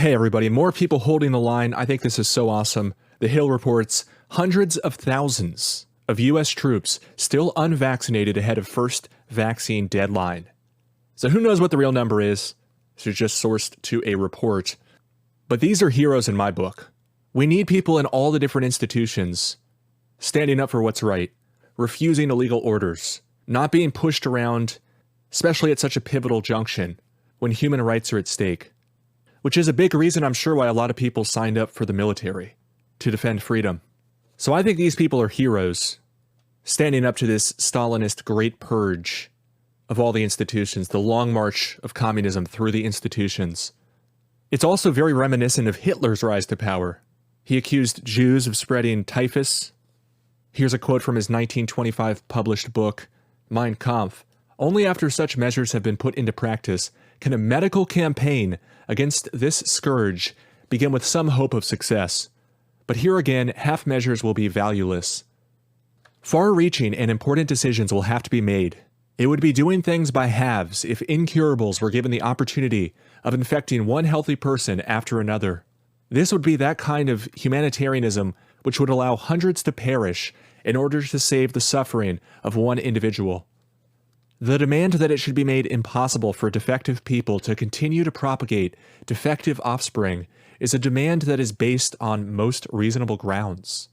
Hey everybody, more people holding the line. I think this is so awesome. The Hill reports hundreds of thousands of US troops still unvaccinated ahead of first vaccine deadline. So who knows what the real number is? This is just sourced to a report. But these are heroes in my book. We need people in all the different institutions standing up for what's right, refusing illegal orders, not being pushed around, especially at such a pivotal junction when human rights are at stake. Which is a big reason, I'm sure, why a lot of people signed up for the military, to defend freedom. So I think these people are heroes, standing up to this Stalinist great purge of all the institutions, the long march of communism through the institutions. It's also very reminiscent of Hitler's rise to power. He accused Jews of spreading typhus. Here's a quote from his 1925 published book, Mein Kampf. Only after such measures have been put into practice can a medical campaign against this scourge begin with some hope of success. But here again, half measures will be valueless. Far-reaching and important decisions will have to be made. It would be doing things by halves if incurables were given the opportunity of infecting one healthy person after another. This would be that kind of humanitarianism which would allow hundreds to perish in order to save the suffering of one individual. The demand that it should be made impossible for defective people to continue to propagate defective offspring is a demand that is based on most reasonable grounds,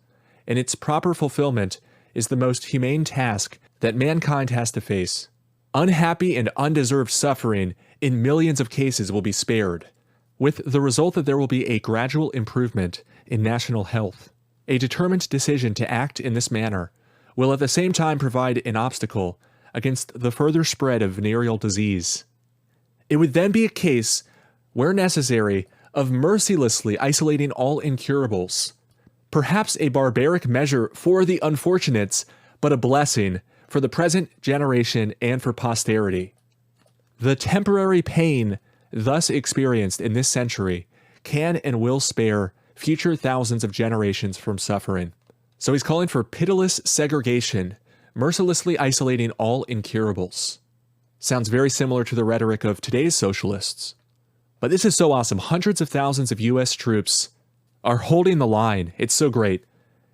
and its proper fulfillment is the most humane task that mankind has to face. Unhappy and undeserved suffering in millions of cases will be spared, with the result that there will be a gradual improvement in national health. A determined decision to act in this manner will at the same time provide an obstacle against the further spread of venereal disease. It would then be a case, where necessary, of mercilessly isolating all incurables. Perhaps a barbaric measure for the unfortunates, but a blessing for the present generation and for posterity. The temporary pain thus experienced in this century can and will spare future thousands of generations from suffering. So he's calling for pitiless segregation, mercilessly isolating all incurables. Sounds very similar to the rhetoric of today's socialists. But this is so awesome. Hundreds of thousands of US troops are holding the line. It's so great.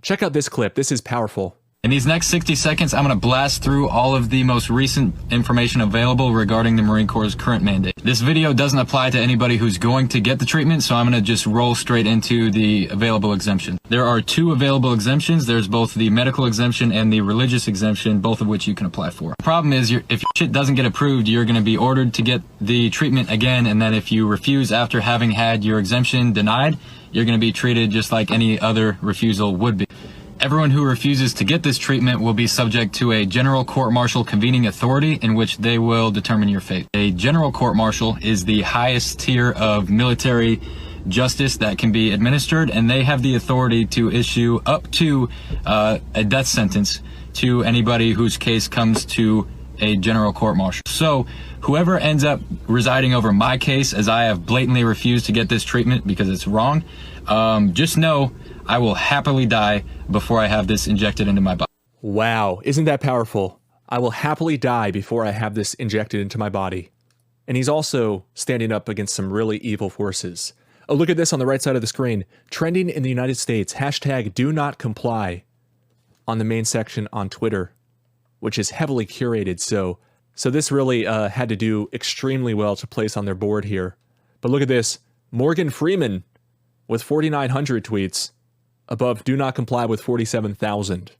Check out this clip. This is powerful. In these next 60 seconds, I'm going to blast through all of the most recent information available regarding the Marine Corps' current mandate. This video doesn't apply to anybody who's going to get the treatment, so I'm going to just roll straight into the available exemption. There are two available exemptions. There's both the medical exemption and the religious exemption, both of which you can apply for. The problem is, if your shit doesn't get approved, you're going to be ordered to get the treatment again, and then if you refuse after having had your exemption denied, you're going to be treated just like any other refusal would be. Everyone who refuses to get this treatment will be subject to a general court-martial convening authority in which they will determine your fate. A general court-martial is the highest tier of military justice that can be administered, and they have the authority to issue up to a death sentence to anybody whose case comes to a general court-martial. So whoever ends up residing over my case, as I have blatantly refused to get this treatment because it's wrong, just know I will happily die before I have this injected into my body. Wow, isn't that powerful? I will happily die before I have this injected into my body. And he's also standing up against some really evil forces. Oh, look at this on the right side of the screen. Trending in the United States, hashtag do not comply on the main section on Twitter, which is heavily curated. So this really had to do extremely well to place on their board here. But look at this. Morgan Freeman with 4,900 tweets. Above, do not comply with 47,000.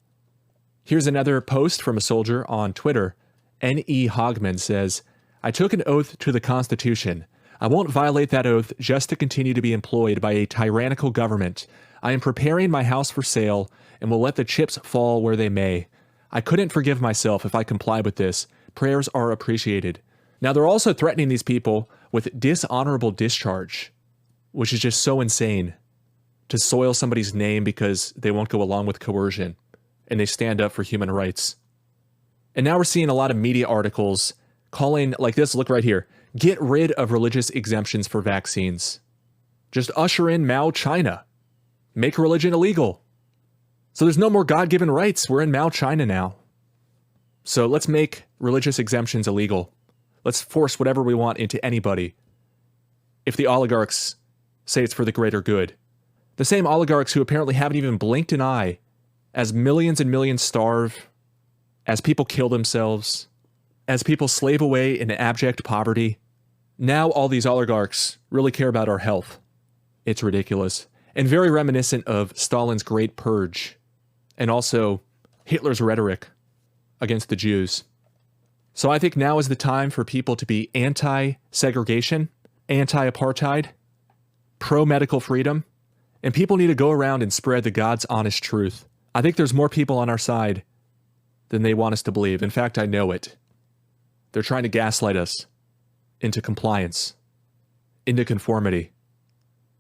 Here's another post from a soldier on Twitter. N.E. Hogman says, I took an oath to the Constitution. I won't violate that oath just to continue to be employed by a tyrannical government. I am preparing my house for sale and will let the chips fall where they may. I couldn't forgive myself if I comply with this. Prayers are appreciated. Now they're also threatening these people with dishonorable discharge, which is just so insane. To soil somebody's name because they won't go along with coercion, and they stand up for human rights. And now we're seeing a lot of media articles calling, like this, look right here, get rid of religious exemptions for vaccines. Just usher in Mao China. Make religion illegal. So there's no more God-given rights. We're in Mao China now. So let's make religious exemptions illegal. Let's force whatever we want into anybody. If the oligarchs say it's for the greater good. The same oligarchs who apparently haven't even blinked an eye as millions and millions starve, as people kill themselves, as people slave away in abject poverty. Now all these oligarchs really care about our health. It's ridiculous, and very reminiscent of Stalin's Great Purge, and also Hitler's rhetoric against the Jews. So I think now is the time for people to be anti-segregation, anti-apartheid, pro-medical freedom, and people need to go around and spread the God's honest truth. I think there's more people on our side than they want us to believe. In fact, I know it. They're trying to gaslight us into compliance, into conformity.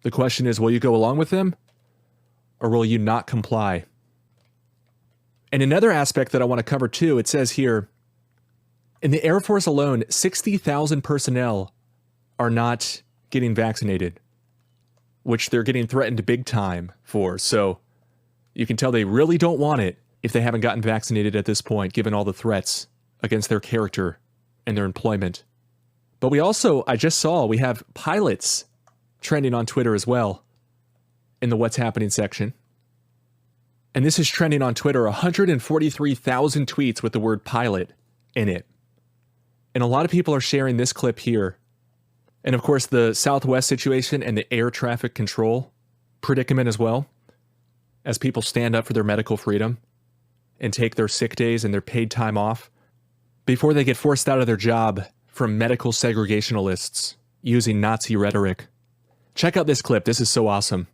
The question is, will you go along with them, or will you not comply? And another aspect that I want to cover too, it says here, in the Air Force alone, 60,000 personnel are not getting vaccinated, which they're getting threatened big time for. So you can tell they really don't want it if they haven't gotten vaccinated at this point, given all the threats against their character and their employment. But we also, I just saw, we have pilots trending on Twitter as well in the What's Happening section. And this is trending on Twitter, 143,000 tweets with the word pilot in it. And a lot of people are sharing this clip here. And of course, the Southwest situation and the air traffic control predicament as well, as people stand up for their medical freedom and take their sick days and their paid time off before they get forced out of their job from medical segregationalists using Nazi rhetoric. Check out this clip. This is so awesome.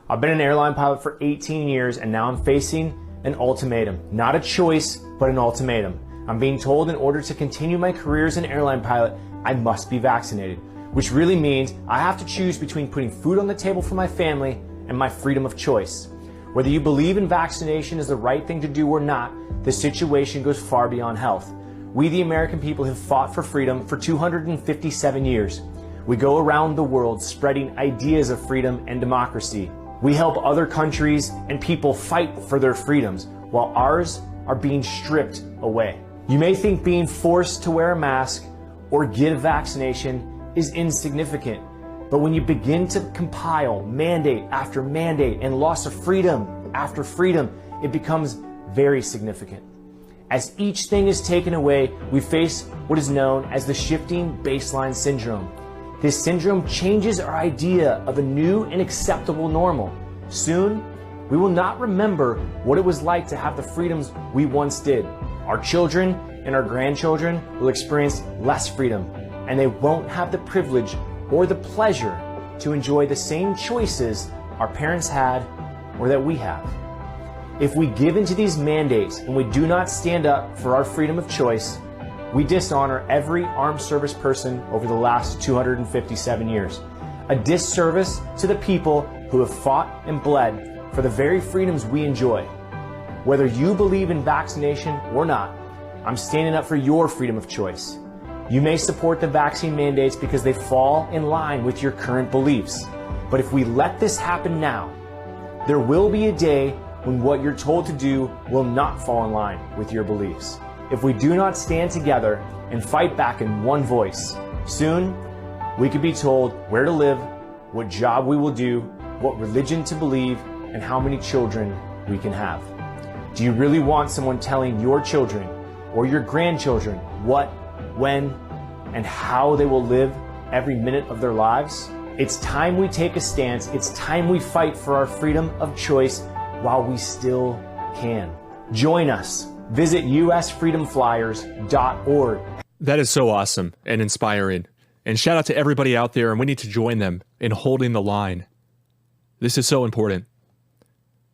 I've been an airline pilot for 18 years and now I'm facing an ultimatum. Not a choice, but an ultimatum. I'm being told in order to continue my career as an airline pilot, I must be vaccinated, which really means I have to choose between putting food on the table for my family and my freedom of choice. Whether you believe in vaccination is the right thing to do or not, the situation goes far beyond health. We, the American people, have fought for freedom for 257 years. We go around the world spreading ideas of freedom and democracy. We help other countries and people fight for their freedoms, while ours are being stripped away. You may think being forced to wear a mask or get a vaccination is insignificant, but when you begin to compile mandate after mandate and loss of freedom after freedom, it becomes very significant. As each thing is taken away, we face what is known as the shifting baseline syndrome. This syndrome changes our idea of a new and acceptable normal. Soon, we will not remember what it was like to have the freedoms we once did. Our children and our grandchildren will experience less freedom, and they won't have the privilege or the pleasure to enjoy the same choices our parents had or that we have. If we give into these mandates and we do not stand up for our freedom of choice, we dishonor every armed service person over the last 257 years. A disservice to the people who have fought and bled for the very freedoms we enjoy. Whether you believe in vaccination or not, I'm standing up for your freedom of choice. You may support the vaccine mandates because they fall in line with your current beliefs. But if we let this happen now, there will be a day when what you're told to do will not fall in line with your beliefs. If we do not stand together and fight back in one voice, soon we could be told where to live, what job we will do, what religion to believe, and how many children we can have. Do you really want someone telling your children or your grandchildren what, when, and how they will live every minute of their lives? It's time we take a stance. It's time we fight for our freedom of choice while we still can. Join us. Visit usfreedomflyers.org. That is so awesome and inspiring. And shout out to everybody out there, and we need to join them in holding the line. This is so important.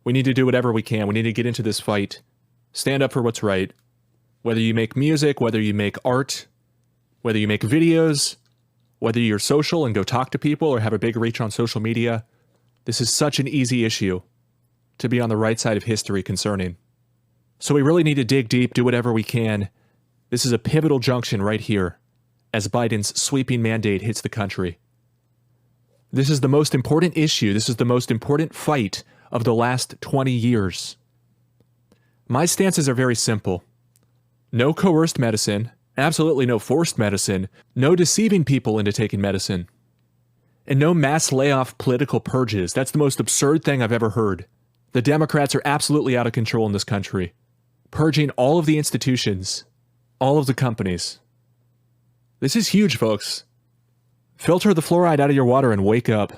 We need to do whatever we can. We need to get into this fight. Stand up for what's right. Whether you make music, whether you make art, whether you make videos, whether you're social and go talk to people or have a big reach on social media, this is such an easy issue to be on the right side of history concerning. So we really need to dig deep, do whatever we can. This is a pivotal junction right here as Biden's sweeping mandate hits the country. This is the most important issue. This is the most important fight of the last 20 years. My stances are very simple. No coerced medicine, absolutely no forced medicine, no deceiving people into taking medicine. And no mass layoff political purges. That's the most absurd thing I've ever heard. The Democrats are absolutely out of control in this country, purging all of the institutions, all of the companies. This is huge, folks. Filter the fluoride out of your water and wake up.